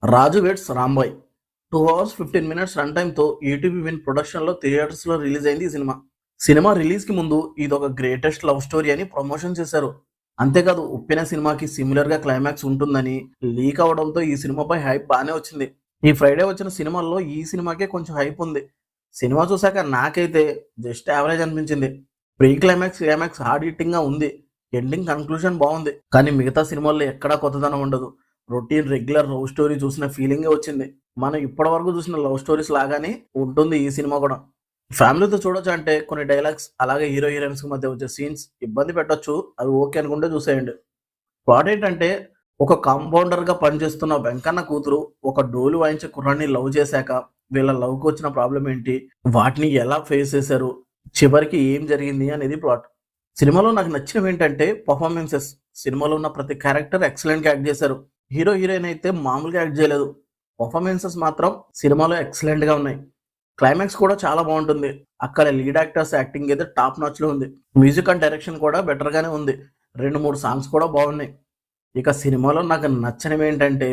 రాజు weds Rambai 2 hours 15 minutes run టైమ్తో ETV Win ప్రొడక్షన్లో థియేటర్స్లో రిలీజ్ అయింది ఈ సినిమా. సినిమా రిలీజ్కి ముందు ఇదొక గ్రేటెస్ట్ లవ్ స్టోరీ అని ప్రమోషన్ చేశారు. అంతేకాదు ఉప్పెన సినిమాకి సిమిలర్గా క్లైమాక్స్ ఉంటుందని లీక్ అవడంతో ఈ సినిమాపై హైప్ బాగానే వచ్చింది. ఈ ఫ్రైడే వచ్చిన సినిమాల్లో ఈ సినిమాకే కొంచెం హైప్ ఉంది. సినిమా చూశాక నాకైతే జస్ట్ యావరేజ్ అనిపించింది. ప్రీ క్లైమాక్స్ హార్డ్ హిట్టింగ్గా ఉంది. ఎండింగ్ కన్క్లూజన్ బాగుంది, కానీ మిగతా సినిమాల్లో ఎక్కడా కొత్తదనం ఉండదు. రొటీన్ రెగ్యులర్ లవ్ స్టోరీ చూసిన ఫీలింగే వచ్చింది. మనం ఇప్పటి వరకు చూసిన లవ్ స్టోరీస్ లాగానే ఉంటుంది ఈ సినిమా కూడా. ఫ్యామిలీతో చూడొచ్చు అంటే కొన్ని డైలాగ్స్ అలాగే హీరో హీరోయిన్స్ మధ్య వచ్చే సీన్స్ ఇబ్బంది పెట్టొచ్చు, అవి ఓకే అనుకుంటే చూసేయండి. ప్లాట్ ఏంటంటే, ఒక కాంపౌండర్ గా పనిచేస్తున్న వెంకన్న కూతురు ఒక డోలు వాయించే కుర్రాన్ని లవ్ చేశాక వీళ్ళ లవ్కి వచ్చిన ప్రాబ్లం ఏంటి, వాటిని ఎలా ఫేస్ చేశారు, చివరికి ఏం జరిగింది అనేది ప్లాట్. సినిమాలో నాకు నచ్చినవి ఏంటంటే పర్ఫార్మెన్సెస్. సినిమాలో ఉన్న ప్రతి క్యారెక్టర్ ఎక్సలెంట్ గా యాక్ట్ చేశారు. హీరో హీరోయిన్ అయితే మామూలుగా యాక్ట్ చేయలేదు. పర్ఫార్మెన్సెస్ మాత్రం సినిమాలో ఎక్సలెంట్ గా ఉన్నాయి. క్లైమాక్స్ కూడా చాలా బాగుంటుంది. అక్కడ లీడ్ యాక్టర్స్ యాక్టింగ్ అయితే టాప్ నాచ్ లో ఉంది. మ్యూజిక్ అండ్ డైరెక్షన్ కూడా బెటర్ గానే ఉంది. 2-3 సాంగ్స్ కూడా బాగున్నాయి. ఇక సినిమాలో నాకు నచ్చనివి ఏంటంటే,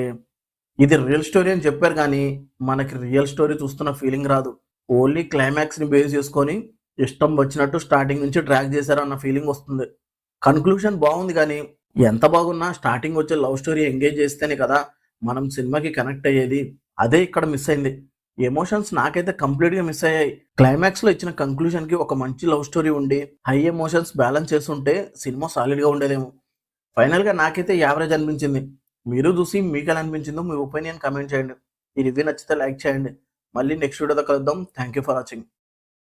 ఇది రియల్ స్టోరీ అని చెప్పారు కానీ మనకి రియల్ స్టోరీ చూస్తున్న ఫీలింగ్ రాదు. ఓన్లీ క్లైమాక్స్ ని బేస్ చేసుకొని ఇష్టం వచ్చినట్టు స్టార్టింగ్ నుంచి డ్రాగ్ చేశారు అన్న ఫీలింగ్ వస్తుంది. కన్క్లూషన్ బాగుంది కానీ ఎంత బాగున్నా స్టార్టింగ్ వచ్చే లవ్ స్టోరీ ఎంగేజ్ చేస్తేనే కదా మనం సినిమాకి కనెక్ట్ అయ్యేది. అదే ఇక్కడ మిస్ అయింది. ఎమోషన్స్ నాకైతే కంప్లీట్ గా మిస్ అయ్యాయి. క్లైమాక్స్ లో ఇచ్చిన కంక్లూజన్ కి ఒక మంచి లవ్ స్టోరీ ఉండి హై ఎమోషన్స్ బ్యాలెన్స్ చేస్తుంటే సినిమా సాలిడ్ గా ఉండేదేమో. ఫైనల్ గా నాకైతే యావరేజ్ అనిపించింది. మీరు చూసి మీకు ఎలా అనిపించిందో మీ ఒపీనియన్ కమెంట్ చేయండి. ఈ రివ్యూ నచ్చితే లైక్ చేయండి. మళ్ళీ నెక్స్ట్ వీడియోతో కలుద్దాం. Thank you for watching.